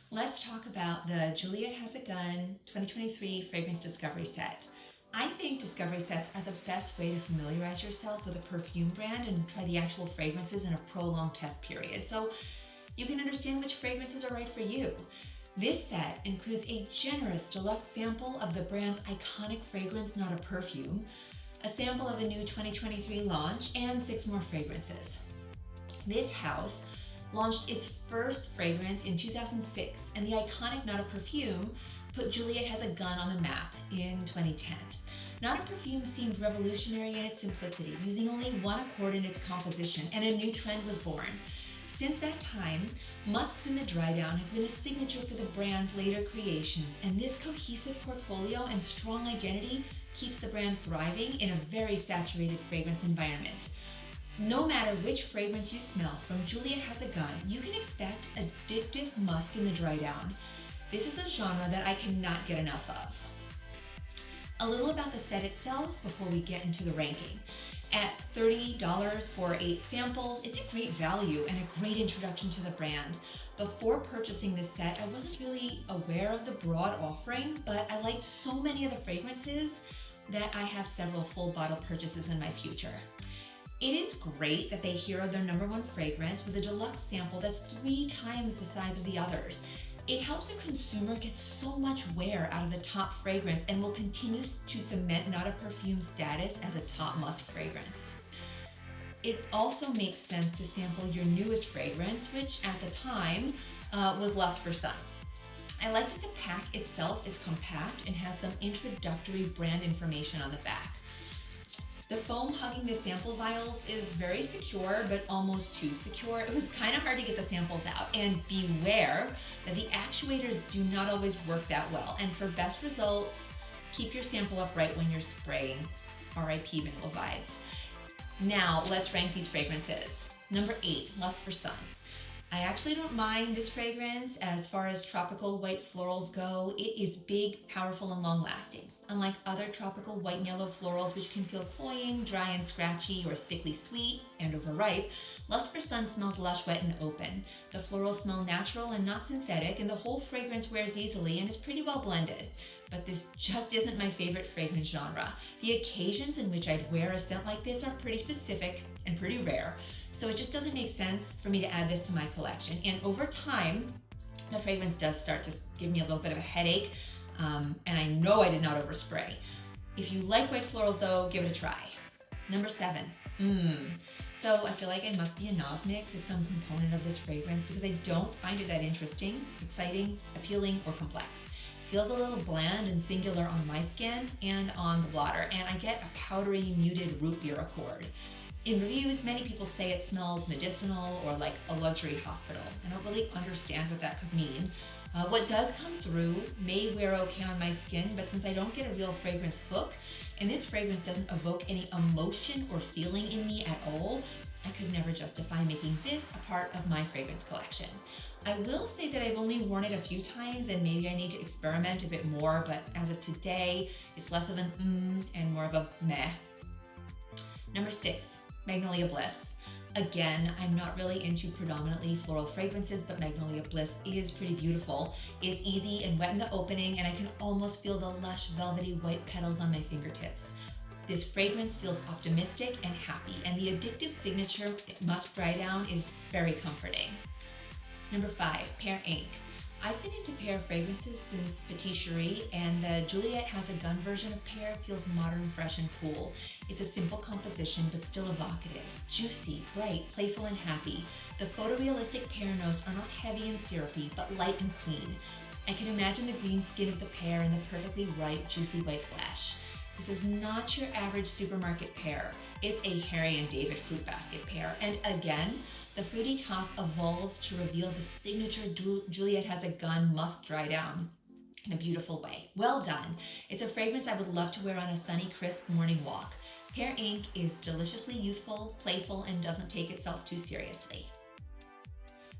Let's talk about the Juliette Has a Gun 2023 Fragrance Discovery Set. I think discovery sets are the best way to familiarize yourself with a perfume brand and try the actual fragrances in a prolonged test period so you can understand which fragrances are right for you. This set includes a generous deluxe sample of the brand's iconic fragrance, Not a Perfume, a sample of a new 2023 launch, and 6 more fragrances. This house launched its first fragrance in 2006, and the iconic Not a Perfume put Juliette Has a Gun on the map in 2010. Not a Perfume seemed revolutionary in its simplicity, using only one accord in its composition, and a new trend was born. Since that time, musks in the dry down has been a signature for the brand's later creations, and this cohesive portfolio and strong identity keeps the brand thriving in a very saturated fragrance environment. No matter which fragrance you smell from Juliette Has a Gun, you can expect addictive musk in the dry down. This is a genre that I cannot get enough of. A little about the set itself before we get into the ranking. At $30 for 8 samples, it's a great value and a great introduction to the brand. Before purchasing this set, I wasn't really aware of the broad offering, but I liked so many of the fragrances that I have several full bottle purchases in my future. It is great that they hero their #1 fragrance with a deluxe sample that's 3 times the size of the others. It helps a consumer get so much wear out of the top fragrance and will continue to cement Not a Perfume status as a top musk fragrance. It also makes sense to sample your newest fragrance, which at the time was Lust for Sun. I like that the pack itself is compact and has some introductory brand information on the back. The foam hugging the sample vials is very secure, but almost too secure. It was kind of hard to get the samples out, and beware that the actuators do not always work that well. And for best results, keep your sample upright when you're spraying. RIP Vanilla Vibes. Now, let's rank these fragrances. Number 8, Lust for Sun. I actually don't mind this fragrance as far as tropical white florals go. It is big, powerful, and long-lasting. Unlike other tropical white and yellow florals, which can feel cloying, dry and scratchy, or sickly sweet and overripe, Lust for Sun smells lush, wet, and open. The florals smell natural and not synthetic, and the whole fragrance wears easily and is pretty well blended. But this just isn't my favorite fragrance genre. The occasions in which I'd wear a scent like this are pretty specific and pretty rare, so it just doesn't make sense for me to add this to my collection. And over time, the fragrance does start to give me a little bit of a headache, and I know I did not overspray. If you like white florals though, give it a try. Number 7, So I feel like I must be a nosnick to some component of this fragrance because I don't find it that interesting, exciting, appealing, or complex. Feels a little bland and singular on my skin and on the blotter, and I get a powdery, muted root beer accord. In reviews, many people say it smells medicinal or like a luxury hospital. I don't really understand what that could mean. What does come through may wear okay on my skin, but since I don't get a real fragrance hook, and this fragrance doesn't evoke any emotion or feeling in me at all, I could never justify making this a part of my fragrance collection. I will say that I've only worn it a few times and maybe I need to experiment a bit more, but as of today, it's less of an and more of a meh. Number 6, Magnolia Bliss. Again, I'm not really into predominantly floral fragrances, but Magnolia Bliss is pretty beautiful. It's easy and wet in the opening, and I can almost feel the lush, velvety white petals on my fingertips. This fragrance feels optimistic and happy, and the addictive signature musk dry down is very comforting. Number 5, Pear Inc. I've been into pear fragrances since Patisserie, and the Juliette Has a Gun version of pear feels modern, fresh, and cool. It's a simple composition, but still evocative, juicy, bright, playful, and happy. The photorealistic pear notes are not heavy and syrupy, but light and clean. I can imagine the green skin of the pear and the perfectly ripe, juicy white flesh. This is not your average supermarket pear. It's a Harry and David fruit basket pear, and again, the fruity top evolves to reveal the signature Juliette Has a Gun musk dry down in a beautiful way. Well done. It's a fragrance I would love to wear on a sunny, crisp morning walk. Pear Inc. is deliciously youthful, playful, and doesn't take itself too seriously.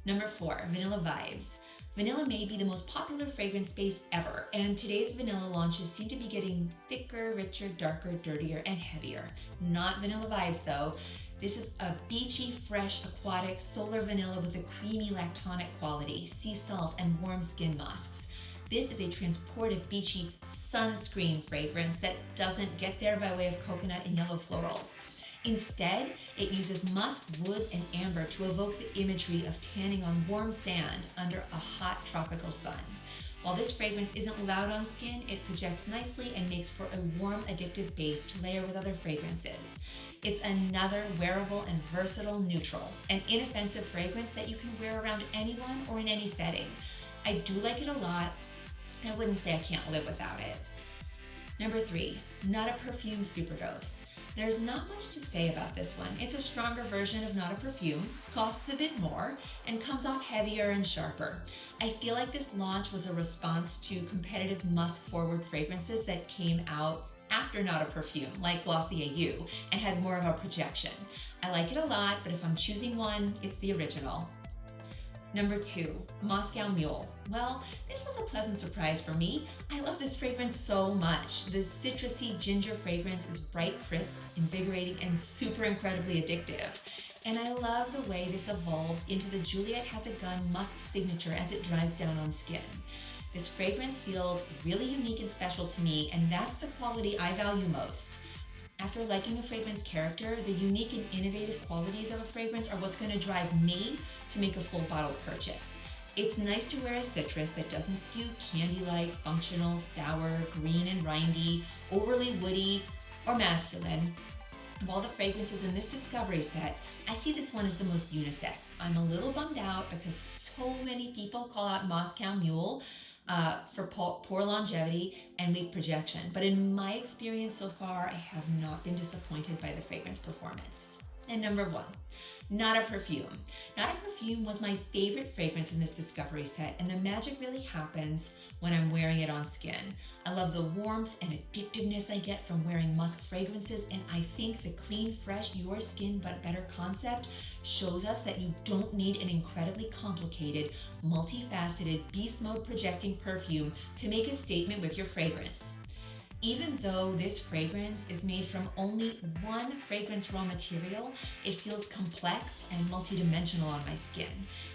Number 4, Vanilla Vibes. Vanilla may be the most popular fragrance base ever, and today's vanilla launches seem to be getting thicker, richer, darker, dirtier, and heavier. Not Vanilla Vibes though. This is a beachy, fresh, aquatic, solar vanilla with a creamy lactonic quality, sea salt, and warm skin musks. This is a transportive, beachy sunscreen fragrance that doesn't get there by way of coconut and yellow florals. Instead, it uses musk, woods, and amber to evoke the imagery of tanning on warm sand under a hot tropical sun. While this fragrance isn't loud on skin, it projects nicely and makes for a warm, addictive base to layer with other fragrances. It's another wearable and versatile neutral, an inoffensive fragrance that you can wear around anyone or in any setting. I do like it a lot, and I wouldn't say I can't live without it. Number 3, Not a Perfume Superdose. There's not much to say about this one. It's a stronger version of Not a Perfume, costs a bit more, and comes off heavier and sharper. I feel like this launch was a response to competitive musk-forward fragrances that came out after Not a Perfume, like Glossier You, and had more of a projection. I like it a lot, but if I'm choosing one, it's the original. Number 2, Moscow Mule. Well, this was a pleasant surprise for me. I love this fragrance so much. The citrusy ginger fragrance is bright, crisp, invigorating, and super incredibly addictive. And I love the way this evolves into the Juliette Has musk signature as it dries down on skin. This fragrance feels really unique and special to me, and that's the quality I value most. After liking a fragrance character, the unique and innovative qualities of a fragrance are what's going to drive me to make a full bottle purchase. It's nice to wear a citrus that doesn't skew candy-like, functional, sour, green and rindy, overly woody, or masculine. Of all the fragrances in this discovery set, I see this one as the most unisex. I'm a little bummed out because so many people call out Moscow Mule for poor longevity and weak projection. But in my experience so far, I have not been disappointed by the fragrance performance. And number 1, Not a Perfume. Not a Perfume was my favorite fragrance in this discovery set, and the magic really happens when I'm wearing it on skin. I love the warmth and addictiveness I get from wearing musk fragrances, and I think the clean, fresh, your skin but better concept shows us that you don't need an incredibly complicated, multifaceted, beast mode projecting perfume to make a statement with your fragrance. Even though this fragrance is made from only one fragrance raw material, it feels complex and multidimensional on my skin.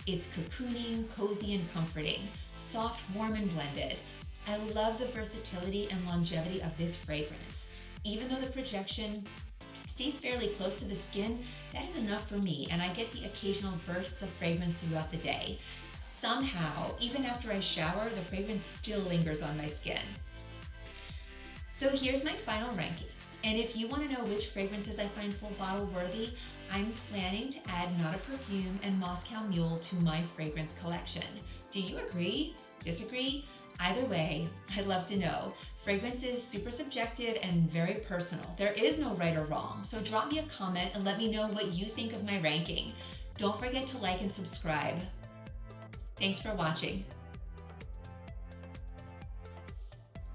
It's cocooning, cozy, and comforting, soft, warm, and blended. I love the versatility and longevity of this fragrance. Even though the projection stays fairly close to the skin, that is enough for me, and I get the occasional bursts of fragrance throughout the day. Somehow, even after I shower, the fragrance still lingers on my skin. So here's my final ranking. And if you want to know which fragrances I find full bottle worthy, I'm planning to add Not a Perfume and Moscow Mule to my fragrance collection. Do you agree? Disagree? Either way, I'd love to know. Fragrance is super subjective and very personal. There is no right or wrong, so drop me a comment and let me know what you think of my ranking. Don't forget to like and subscribe. Thanks for watching.